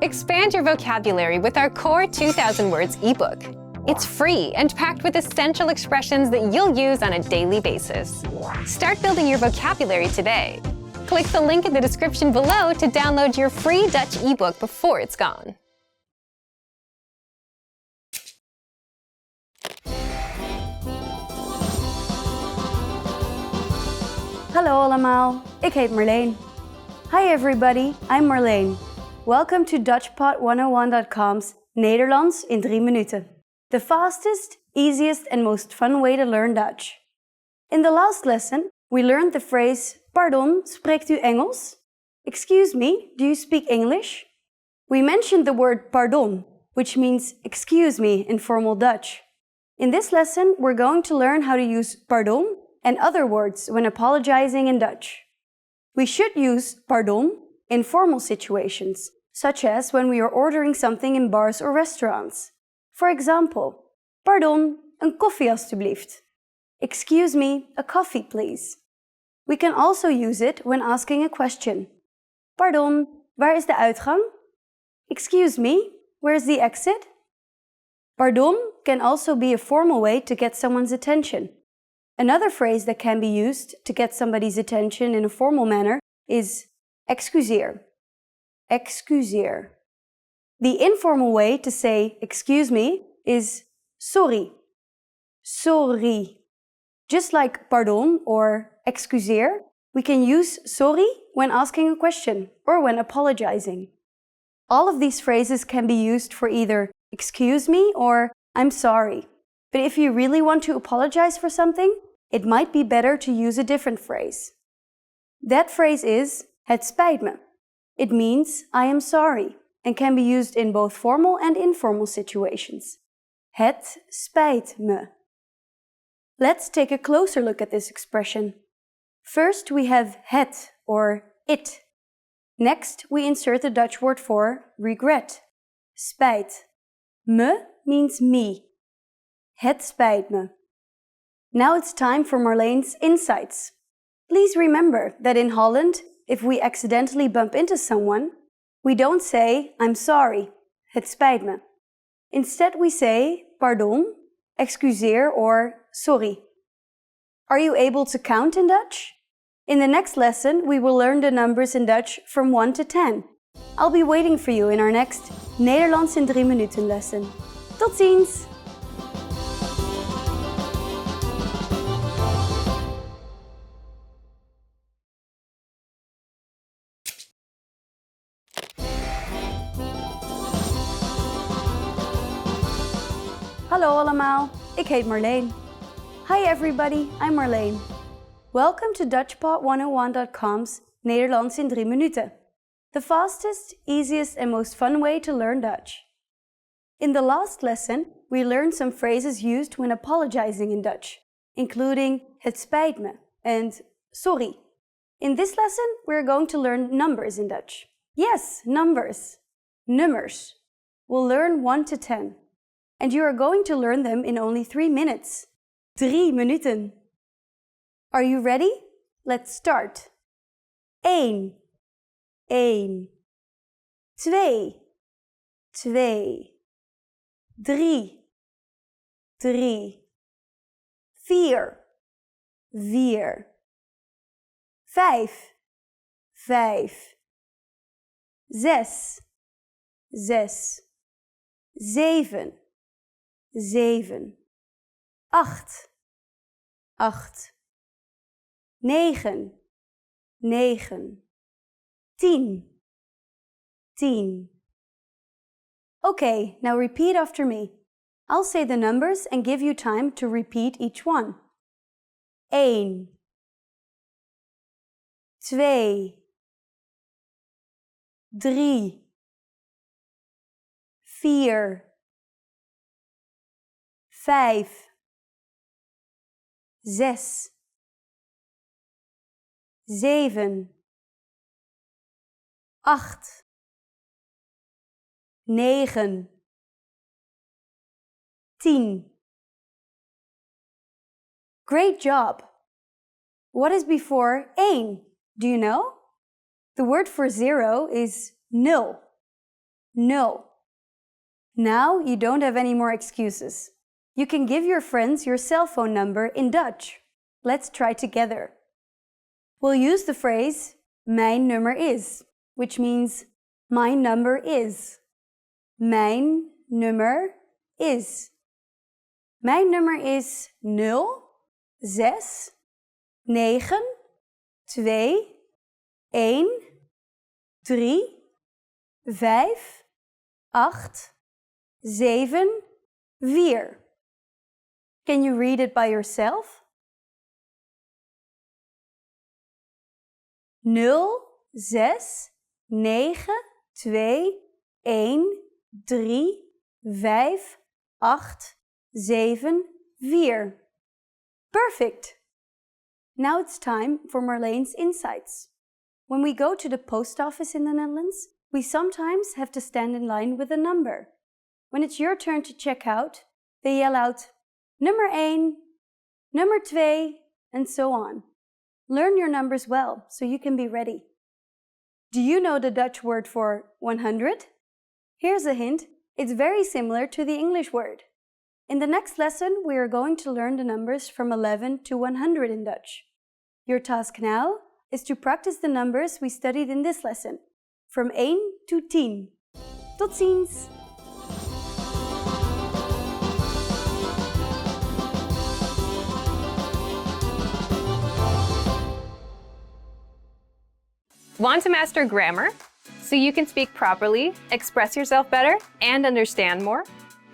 Expand your vocabulary with our Core 2000 Words ebook. It's free and packed with essential expressions that you'll use on a daily basis. Start building your vocabulary today. Click the link in the description below to download your free Dutch ebook before it's gone. Hallo allemaal, ik heet Marleen. Hi everybody, I'm Marleen. Welcome to DutchPod101.com's Nederlands in 3 minuten. The fastest, easiest and most fun way to learn Dutch. In the last lesson, we learned the phrase Pardon, spreekt u Engels? Excuse me, do you speak English? We mentioned the word pardon, which means excuse me in formal Dutch. In this lesson, we're going to learn how to use pardon and other words when apologizing in Dutch. We should use pardon in formal situations, such as when we are ordering something in bars or restaurants. For example, pardon, een koffie alstublieft. Excuse me, a coffee please. We can also use it when asking a question. Pardon, waar is de uitgang? Excuse me, where is the exit? Pardon can also be a formal way to get someone's attention. Another phrase that can be used to get somebody's attention in a formal manner is excuseer. Excuseer. The informal way to say excuse me is sorry. Sorry. Just like pardon or excuseer, we can use sorry when asking a question or when apologizing. All of these phrases can be used for either excuse me or I'm sorry. But if you really want to apologize for something, it might be better to use a different phrase. That phrase is het spijt me. It means I am sorry and can be used in both formal and informal situations. Het spijt me. Let's take a closer look at this expression. First, we have het or it. Next, we insert the Dutch word for regret. Spijt. Me means me. Het spijt me. Now it's time for Marleen's insights. Please remember that in Holland, if we accidentally bump into someone, we don't say, I'm sorry, het spijt me. Instead we say, pardon, excuseer or sorry. Are you able to count in Dutch? In the next lesson, we will learn the numbers in Dutch from 1 to 10. I'll be waiting for you in our next Nederlands in 3 minuten lesson. Tot ziens! Hallo allemaal, ik heet Marleen. Hi everybody, I'm Marleen. Welcome to DutchPod101.com's Nederlands in 3 minuten. The fastest, easiest and most fun way to learn Dutch. In the last lesson, we learned some phrases used when apologizing in Dutch, including het spijt me and sorry. In this lesson, we're going to learn numbers in Dutch. Yes, numbers. Nummers. We'll learn 1 to 10. And you are going to learn them in only 3 minutes. 3 minuten. Are you ready? Let's start. 1. 1. 2. 2. 3. 3. 4. 4. 5. 5. 6. 6. 7. 7. 8. 8. 9. 9. 10. 10. Okay, now repeat after me. I'll say the numbers and give you time to repeat each one. 1. 2. 3. 4. 5. 6. 7. 8. 9. 10. Great job! What is before 1? Do you know? The word for 0 is 0. 0. Now you don't have any more excuses. You can give your friends your cell phone number in Dutch. Let's try together. We'll use the phrase mijn nummer is, which means my number is. Mijn nummer is. Mijn nummer is 0, 6, 9, 2, 1, 3, 5, 8, 7, 4. Can you read it by yourself? 0, 6, 9, 2, 1, 3, 5, 8, 7, 4. Perfect! Now it's time for Marlene's insights. When we go to the post office in the Netherlands, we sometimes have to stand in line with a number. When it's your turn to check out, they yell out, nummer 1, nummer 2, and so on. Learn your numbers well so you can be ready. Do you know the Dutch word for 100? Here's a hint. It's very similar to the English word. In the next lesson, we are going to learn the numbers from 11 to 100 in Dutch. Your task now is to practice the numbers we studied in this lesson, from 1 to 10. Tot ziens! Want to master grammar so you can speak properly, express yourself better, and understand more?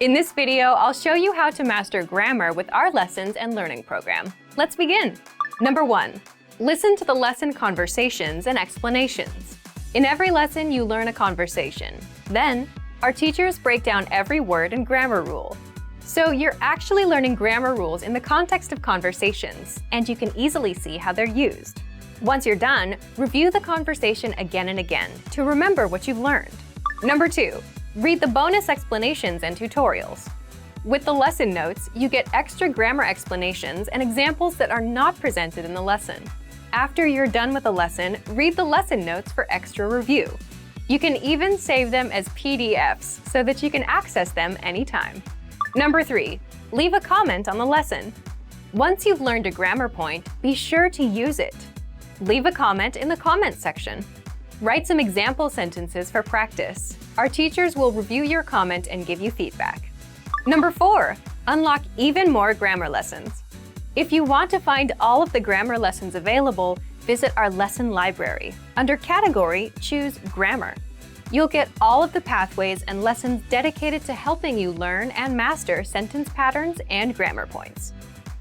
In this video, I'll show you how to master grammar with our lessons and learning program. Let's begin. Number 1. Listen to the lesson conversations and explanations. In every lesson, you learn a conversation. Then, our teachers break down every word and grammar rule. So you're actually learning grammar rules in the context of conversations, and you can easily see how they're used. Once you're done, review the conversation again and again to remember what you've learned. Number 2. Read the bonus explanations and tutorials. With the lesson notes, you get extra grammar explanations and examples that are not presented in the lesson. After you're done with the lesson, read the lesson notes for extra review. You can even save them as PDFs so that you can access them anytime. Number 3. Leave a comment on the lesson. Once you've learned a grammar point, be sure to use it. Leave a comment in the comments section. Write some example sentences for practice. Our teachers will review your comment and give you feedback. Number 4. Unlock even more grammar lessons. If you want to find all of the grammar lessons available, visit our lesson library. Under Category, choose Grammar. You'll get all of the pathways and lessons dedicated to helping you learn and master sentence patterns and grammar points.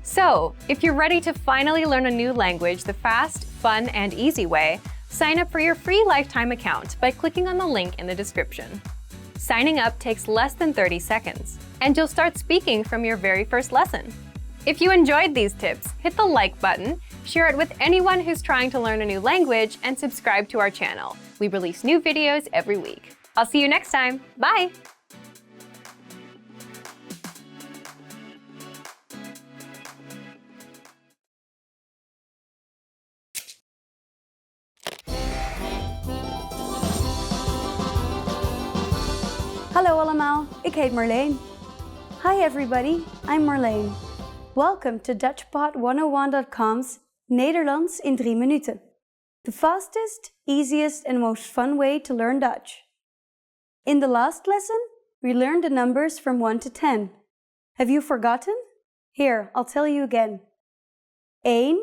So, if you're ready to finally learn a new language the fast, fun, and easy way, sign up for your free lifetime account by clicking on the link in the description. Signing up takes less than 30 seconds, and you'll start speaking from your very first lesson. If you enjoyed these tips, hit the like button, share it with anyone who's trying to learn a new language, and subscribe to our channel. We release new videos every week. I'll see you next time. Bye! Hallo allemaal, ik heet Marleen. Hi everybody, I'm Marleen. Welcome to DutchPod101.com's Nederlands in 3 minuten. The fastest, easiest and most fun way to learn Dutch. In the last lesson, we learned the numbers from 1 to 10. Have you forgotten? Here, I'll tell you again. 1,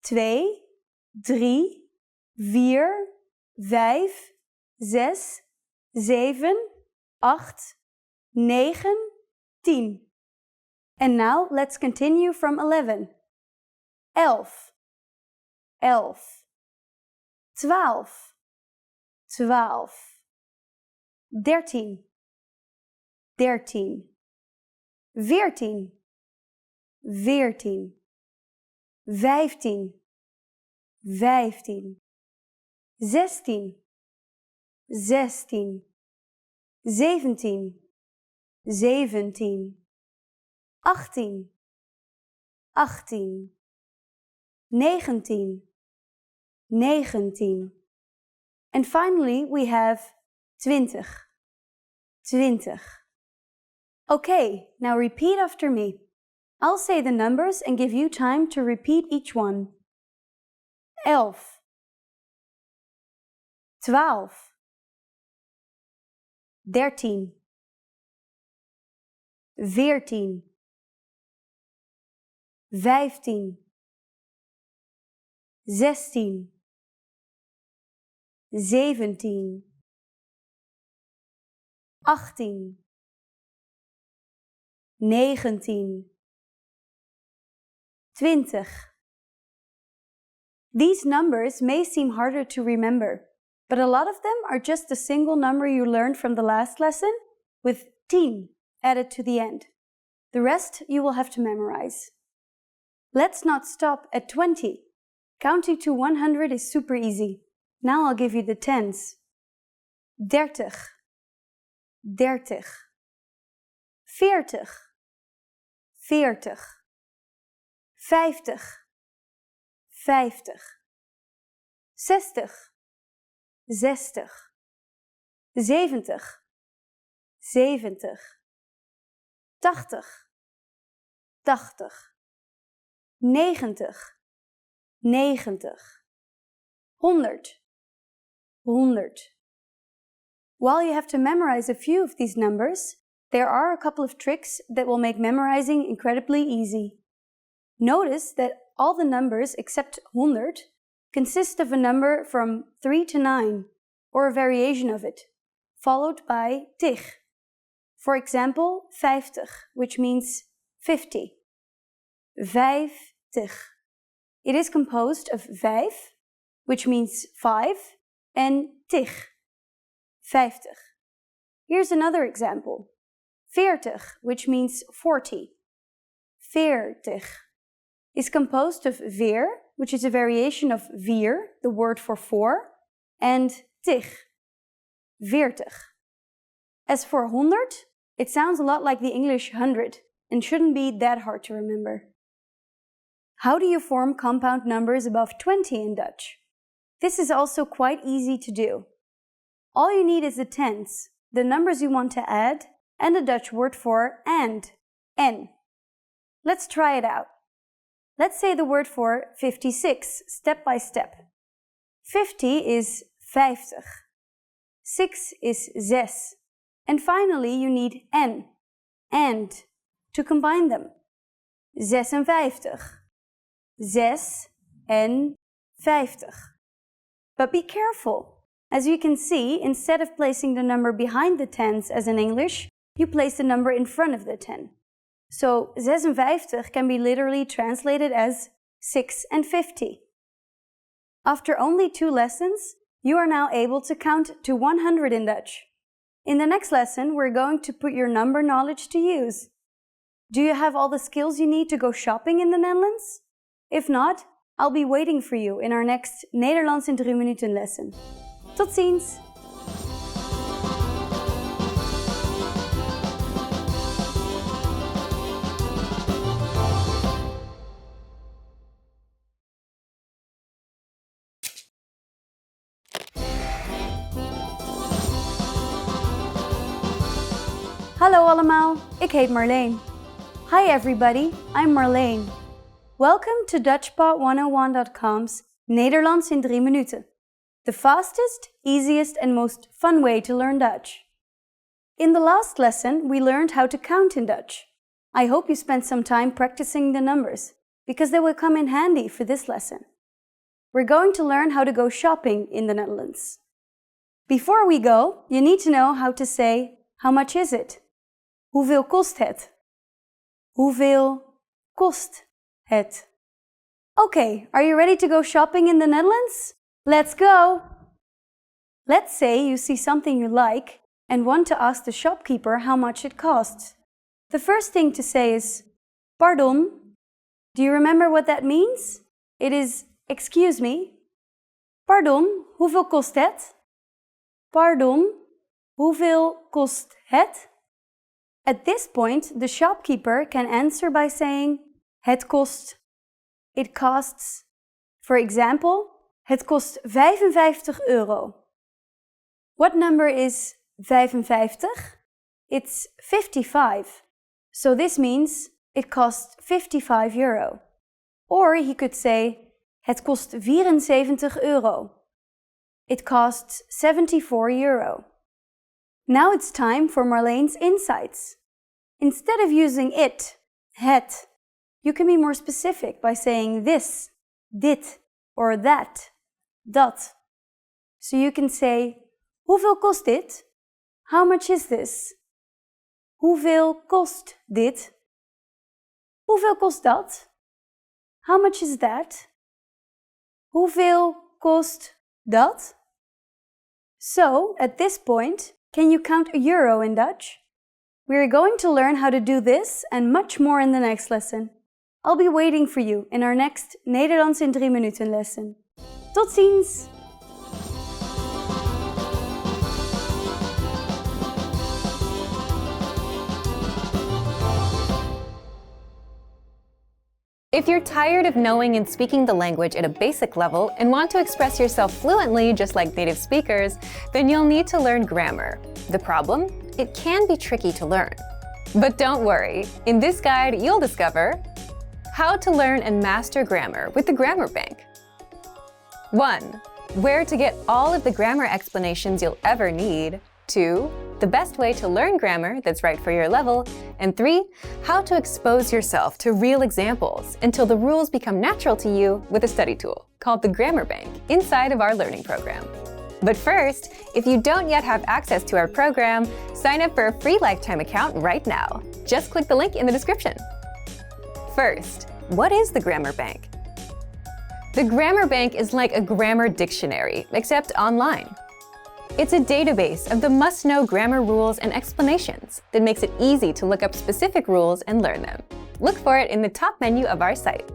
2, 3, 4, 5, 6, 7, 8, 9, 10. And now let's continue from 11. 11, 11, 12, 12, 13, 13, 14, 14, 15, 15, 16, 16, 17, 17, 18, 18, 19, 19. And finally we have 20. 20. Okay, now repeat after me. I'll say the numbers and give you time to repeat each one. 11, 12, 13, 14, 15, 16, 17, 18, 19, 20. These numbers may seem harder to remember, but a lot of them are just a single number you learned from the last lesson with 10 added to the end. The rest you will have to memorize. Let's not stop at 20. Counting to 100 is super easy. Now I'll give you the tens. 30, 30, 40, 40, 50, 50, 60, 60, 70, 70, 80, 80, 90, 90, 100, 100. While you have to memorize a few of these numbers, there are a couple of tricks that will make memorizing incredibly easy. Notice that all the numbers except 100 consist of a number from 3 to 9, or a variation of it, followed by tig. For example, 50, which means 50. 50. It is composed of 5, which means 5, and tig, 50. Here's another example. 40, which means 40. 40 is composed of veer, which is a variation of vier, the word for 4, and tig, 40. As for 100, it sounds a lot like the English 100 and shouldn't be that hard to remember. How do you form compound numbers above 20 in Dutch? This is also quite easy to do. All you need is the tens, the numbers you want to add, and the Dutch word for and, en. Let's try it out. Let's say the word for 56, step by step. 50 is 50. 6 is 6. And finally you need en, and, to combine them. 56. 6 en 50. But be careful. As you can see, instead of placing the number behind the tens as in English, you place the number in front of the 10. So 56 can be literally translated as 6 and 50. After only 2 lessons, you are now able to count to 100 in Dutch. In the next lesson, we're going to put your number knowledge to use. Do you have all the skills you need to go shopping in the Netherlands? If not, I'll be waiting for you in our next Nederlands in 3 minuten lesson. Tot ziens! Hallo allemaal, ik heet Marleen. Hi everybody, I'm Marleen. Welcome to DutchPod101.com's Nederlands in 3 minuten. The fastest, easiest and most fun way to learn Dutch. In the last lesson, we learned how to count in Dutch. I hope you spent some time practicing the numbers, because they will come in handy for this lesson. We're going to learn how to go shopping in the Netherlands. Before we go, you need to know how to say, how much is it? Hoeveel kost het? Hoeveel kost het? Okay, are you ready to go shopping in the Netherlands? Let's go! Let's say you see something you like and want to ask the shopkeeper how much it costs. The first thing to say is, pardon. Do you remember what that means? It is, excuse me. Pardon, hoeveel kost het? Pardon, hoeveel kost het? At this point, the shopkeeper can answer by saying, het kost. It costs. For example, het kost 55 euro. What number is 55? It's 55. So this means it costs 55 euro. Or he could say, het kost 74 euro. It costs 74 euro. Now it's time for Marlene's insights. Instead of using it, het, you can be more specific by saying this, dit, or that, dat. So you can say, hoeveel kost dit? How much is this? Hoeveel kost dit? Hoeveel kost dat? How much is that? Hoeveel kost dat? So, at this point, can you count a euro in Dutch? We are going to learn how to do this and much more in the next lesson. I'll be waiting for you in our next Nederlands in 3 minuten lesson. Tot ziens! If you're tired of knowing and speaking the language at a basic level and want to express yourself fluently just like native speakers, then you'll need to learn grammar. The problem? It can be tricky to learn. But don't worry, in this guide you'll discover how to learn and master grammar with the Grammar Bank. 1. Where to get all of the grammar explanations you'll ever need. 2. The best way to learn grammar that's right for your level. And 3. How to expose yourself to real examples until the rules become natural to you with a study tool called the Grammar Bank inside of our learning program. But first, if you don't yet have access to our program, sign up for a free lifetime account right now. Just click the link in the description. First, what is the Grammar Bank? The Grammar Bank is like a grammar dictionary, except online. It's a database of the must-know grammar rules and explanations that makes it easy to look up specific rules and learn them. Look for it in the top menu of our site.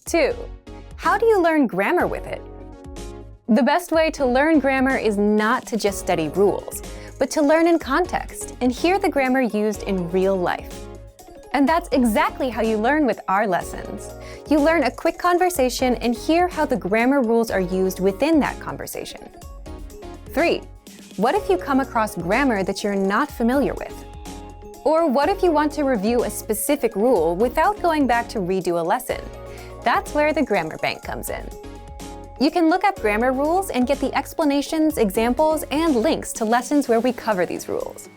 2. How do you learn grammar with it? The best way to learn grammar is not to just study rules, but to learn in context and hear the grammar used in real life. And that's exactly how you learn with our lessons. You learn a quick conversation and hear how the grammar rules are used within that conversation. 3. What if you come across grammar that you're not familiar with? Or what if you want to review a specific rule without going back to redo a lesson? That's where the Grammar Bank comes in. You can look up grammar rules and get the explanations, examples, and links to lessons where we cover these rules.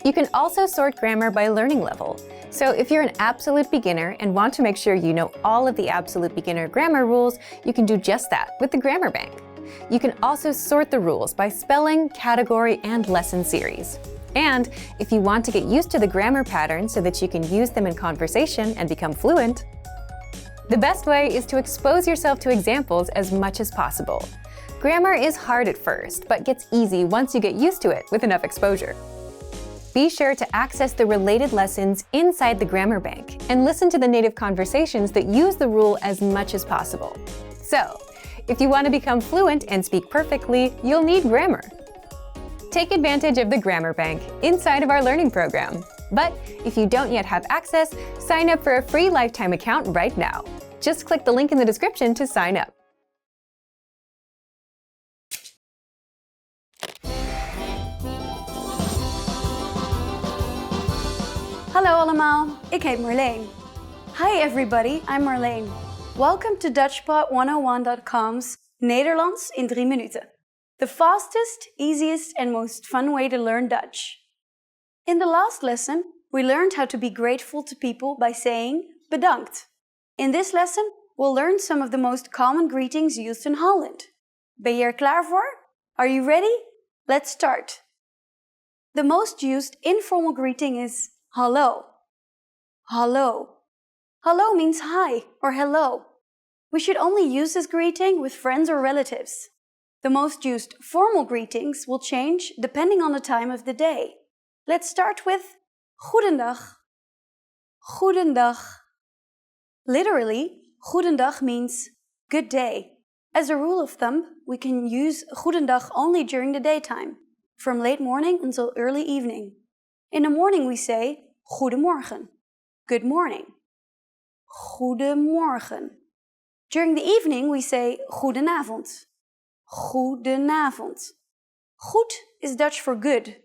You can also sort grammar by learning level. So if you're an absolute beginner and want to make sure you know all of the absolute beginner grammar rules, you can do just that with the Grammar Bank. You can also sort the rules by spelling, category, and lesson series. And if you want to get used to the grammar patterns so that you can use them in conversation and become fluent, the best way is to expose yourself to examples as much as possible. Grammar is hard at first, but gets easy once you get used to it with enough exposure. Be sure to access the related lessons inside the Grammar Bank and listen to the native conversations that use the rule as much as possible. So, if you want to become fluent and speak perfectly, you'll need grammar. Take advantage of the Grammar Bank inside of our learning program. But if you don't yet have access, sign up for a free lifetime account right now. Just click the link in the description to sign up. Hallo allemaal, ik heet Marleen. Hi everybody, I'm Marleen. Welcome to DutchPod101.com's Nederlands in 3 minuten. The fastest, easiest and most fun way to learn Dutch. In the last lesson, we learned how to be grateful to people by saying bedankt. In this lesson, we'll learn some of the most common greetings used in Holland. Ben je er klaar voor? Are you ready? Let's start. The most used informal greeting is hallo. Hallo. Hallo means hi or hello. We should only use this greeting with friends or relatives. The most used formal greetings will change depending on the time of the day. Let's start with goedendag. Goedendag. Literally, goedendag means good day. As a rule of thumb, we can use goedendag only during the daytime, from late morning until early evening. In the morning we say goedemorgen, good morning. Goedemorgen. During the evening we say goedenavond. Goedenavond. Goed is Dutch for good.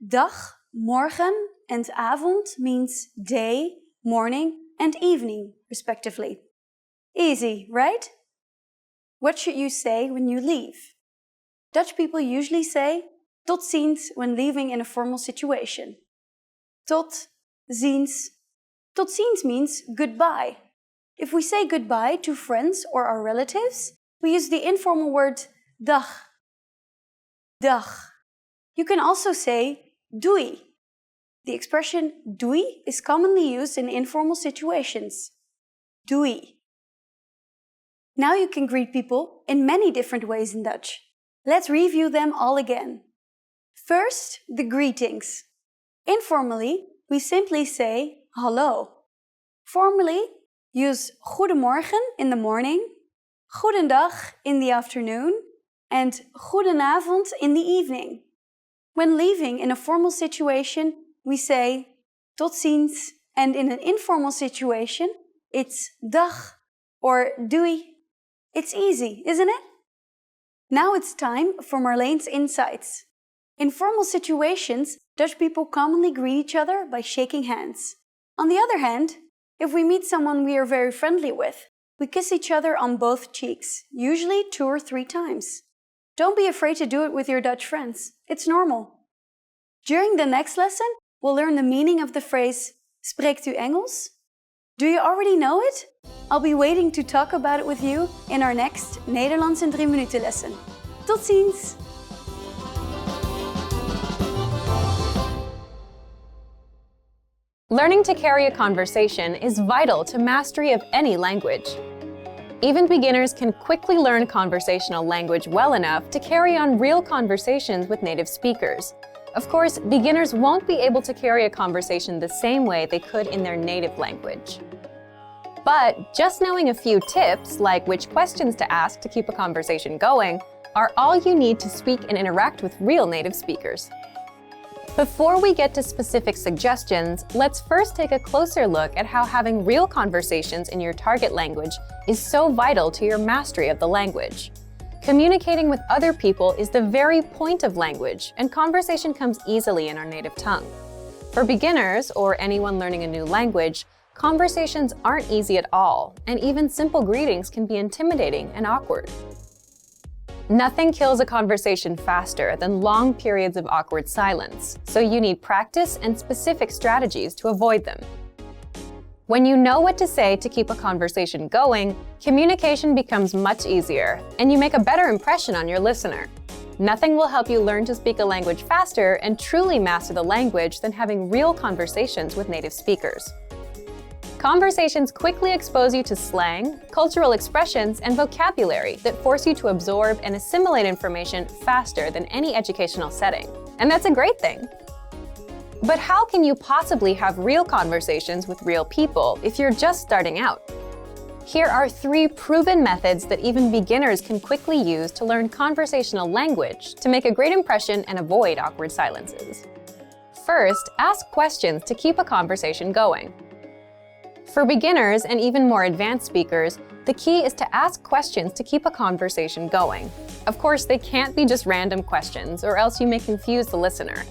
Dag, morgen, and avond means day, morning, and evening, respectively. Easy, right? What should you say when you leave? Dutch people usually say tot ziens when leaving in a formal situation. Tot ziens. Tot ziens means goodbye. If we say goodbye to friends or our relatives, we use the informal word dag. Dag. You can also say doei. The expression doei is commonly used in informal situations. Doei. Now you can greet people in many different ways in Dutch. Let's review them all again. First, the greetings. Informally, we simply say hallo. Formally, use goedemorgen in the morning, goedendag in the afternoon, and goedenavond in the evening. When leaving in a formal situation, we say tot ziens, and in an informal situation, it's dag or doei. It's easy, isn't it? Now it's time for Marlene's insights. In formal situations, Dutch people commonly greet each other by shaking hands. On the other hand, if we meet someone we are very friendly with, we kiss each other on both cheeks, usually 2 or 3 times. Don't be afraid to do it with your Dutch friends. It's normal. During the next lesson, we'll learn the meaning of the phrase spreekt u Engels? Do you already know it? I'll be waiting to talk about it with you in our next Nederlands in 3 minuten lesson. Tot ziens! Learning to carry a conversation is vital to mastery of any language. Even beginners can quickly learn conversational language well enough to carry on real conversations with native speakers. Of course, beginners won't be able to carry a conversation the same way they could in their native language. But just knowing a few tips, like which questions to ask to keep a conversation going, are all you need to speak and interact with real native speakers. Before we get to specific suggestions, let's first take a closer look at how having real conversations in your target language is so vital to your mastery of the language. Communicating with other people is the very point of language, and conversation comes easily in our native tongue. For beginners, or anyone learning a new language, conversations aren't easy at all, and even simple greetings can be intimidating and awkward. Nothing kills a conversation faster than long periods of awkward silence, so you need practice and specific strategies to avoid them. When you know what to say to keep a conversation going, communication becomes much easier, and you make a better impression on your listener. Nothing will help you learn to speak a language faster and truly master the language than having real conversations with native speakers. Conversations quickly expose you to slang, cultural expressions, and vocabulary that force you to absorb and assimilate information faster than any educational setting. And that's a great thing. But how can you possibly have real conversations with real people if you're just starting out? Here are 3 proven methods that even beginners can quickly use to learn conversational language to make a great impression and avoid awkward silences. First, ask questions to keep a conversation going. For beginners and even more advanced speakers, the key is to ask questions to keep a conversation going. Of course, they can't be just random questions, or else you may confuse the listener.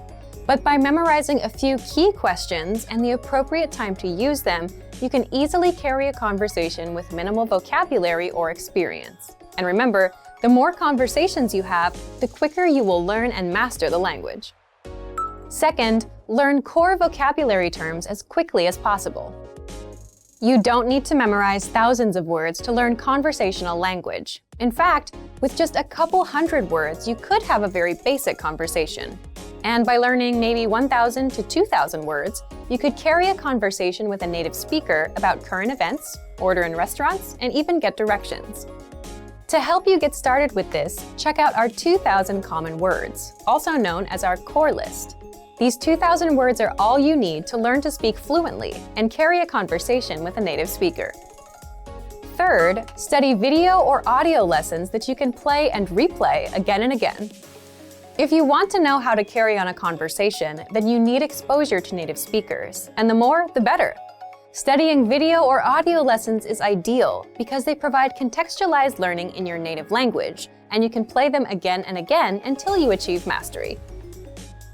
But by memorizing a few key questions and the appropriate time to use them, you can easily carry a conversation with minimal vocabulary or experience. And remember, the more conversations you have, the quicker you will learn and master the language. Second, learn core vocabulary terms as quickly as possible. You don't need to memorize thousands of words to learn conversational language. In fact, with just a couple hundred words, you could have a very basic conversation. And by learning maybe 1,000 to 2,000 words, you could carry a conversation with a native speaker about current events, order in restaurants, and even get directions. To help you get started with this, check out our 2,000 common words, also known as our core list. These 2,000 words are all you need to learn to speak fluently and carry a conversation with a native speaker. Third, study video or audio lessons that you can play and replay again and again. If you want to know how to carry on a conversation, then you need exposure to native speakers, and the more, the better. Studying video or audio lessons is ideal because they provide contextualized learning in your native language, and you can play them again and again until you achieve mastery.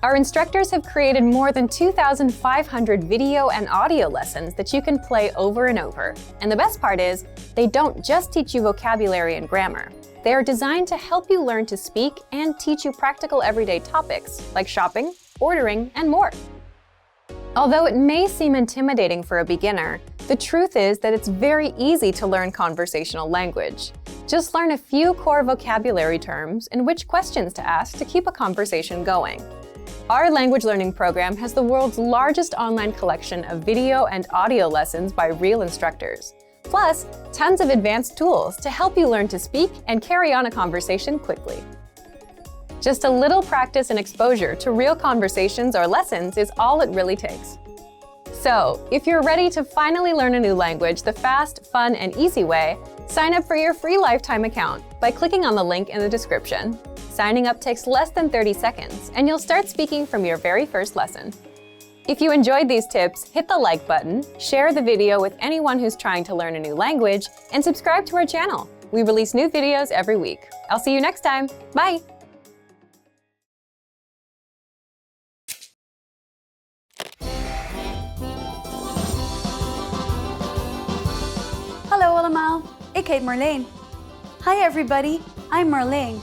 Our instructors have created more than 2,500 video and audio lessons that you can play over and over. And the best part is, they don't just teach you vocabulary and grammar. They are designed to help you learn to speak and teach you practical everyday topics like shopping, ordering, and more. Although it may seem intimidating for a beginner, the truth is that it's very easy to learn conversational language. Just learn a few core vocabulary terms and which questions to ask to keep a conversation going. Our language learning program has the world's largest online collection of video and audio lessons by real instructors, plus tons of advanced tools to help you learn to speak and carry on a conversation quickly. Just a little practice and exposure to real conversations or lessons is all it really takes. So, if you're ready to finally learn a new language the fast, fun, and easy way, sign up for your free lifetime account by clicking on the link in the description. Signing up takes less than 30 seconds, and you'll start speaking from your very first lesson. If you enjoyed these tips, hit the like button, share the video with anyone who's trying to learn a new language, and subscribe to our channel. We release new videos every week. I'll see you next time. Bye! Hallo allemaal, ik heet Marleen. Hi everybody, I'm Marleen.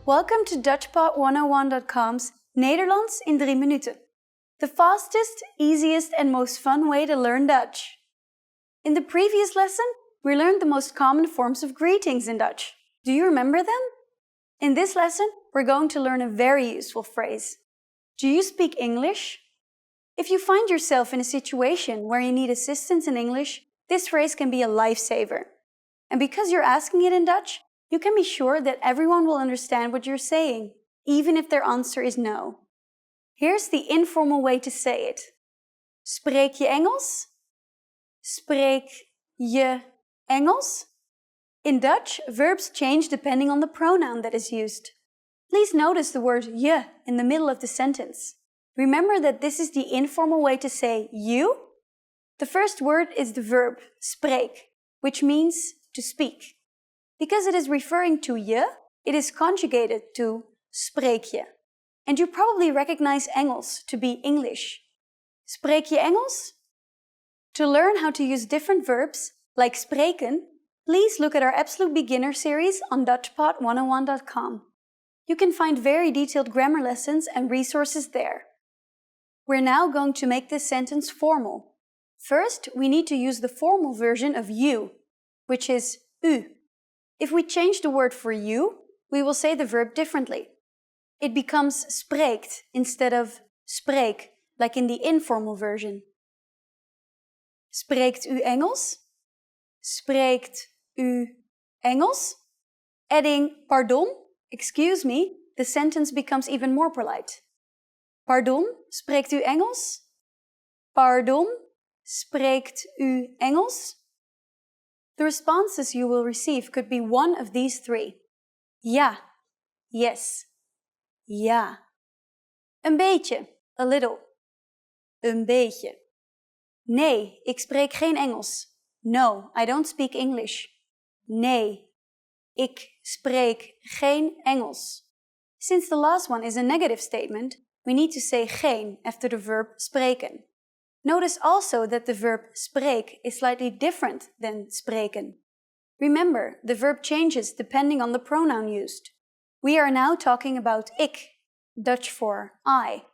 Welcome to DutchPod101.com's Nederlands in 3 minuten. The fastest, easiest and most fun way to learn Dutch. In the previous lesson, we learned the most common forms of greetings in Dutch. Do you remember them? In this lesson, we're going to learn a very useful phrase. Do you speak English? If you find yourself in a situation where you need assistance in English, this phrase can be a lifesaver. And because you're asking it in Dutch, you can be sure that everyone will understand what you're saying, even if their answer is no. Here's the informal way to say it. Spreek je Engels? Spreek je Engels? In Dutch, verbs change depending on the pronoun that is used. Please notice the word je in the middle of the sentence. Remember that this is the informal way to say you. The first word is the verb spreek, which means to speak. Because it is referring to je, it is conjugated to spreek je. And you probably recognize Engels to be English. Spreek je Engels? To learn how to use different verbs, like spreken, please look at our Absolute Beginner series on DutchPod101.com. You can find very detailed grammar lessons and resources there. We're now going to make this sentence formal. First, we need to use the formal version of you, which is u. If we change the word for you, we will say the verb differently. It becomes spreekt instead of spreek, like in the informal version. Spreekt u Engels? Spreekt u Engels? Adding pardon, excuse me, the sentence becomes even more polite. Pardon, spreekt u Engels? Pardon, spreekt u Engels? The responses you will receive could be one of these three. Ja, yes, ja. Een beetje, a little. Een beetje. Nee, ik spreek geen Engels. No, I don't speak English. Nee, ik spreek geen Engels. Since the last one is a negative statement, we need to say geen after the verb spreken. Notice also that the verb spreek is slightly different than spreken. Remember, the verb changes depending on the pronoun used. We are now talking about ik, Dutch for I.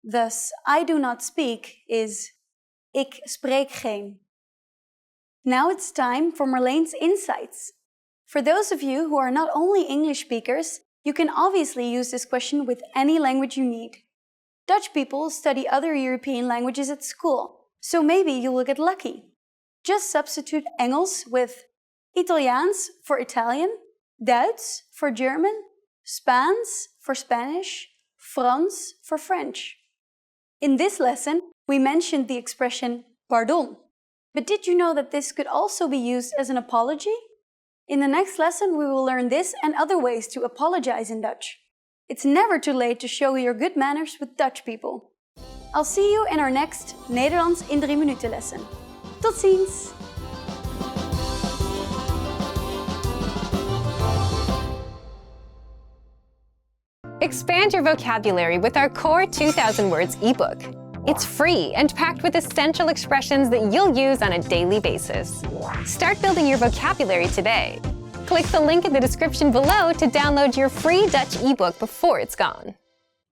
Thus, I do not speak is ik spreek geen. Now it's time for Marleen's insights. For those of you who are not only English speakers, you can obviously use this question with any language you need. Dutch people study other European languages at school, so maybe you will get lucky. Just substitute Engels with Italiaans for Italian, Duits for German, Spaans for Spanish, Frans for French. In this lesson, we mentioned the expression pardon. But did you know that this could also be used as an apology? In the next lesson, we will learn this and other ways to apologize in Dutch. It's never too late to show your good manners with Dutch people. I'll see you in our next Nederlands in 3 minuten lesson. Tot ziens! Expand your vocabulary with our Core 2000 Words ebook. It's free and packed with essential expressions that you'll use on a daily basis. Start building your vocabulary today. Click the link in the description below to download your free Dutch ebook before it's gone.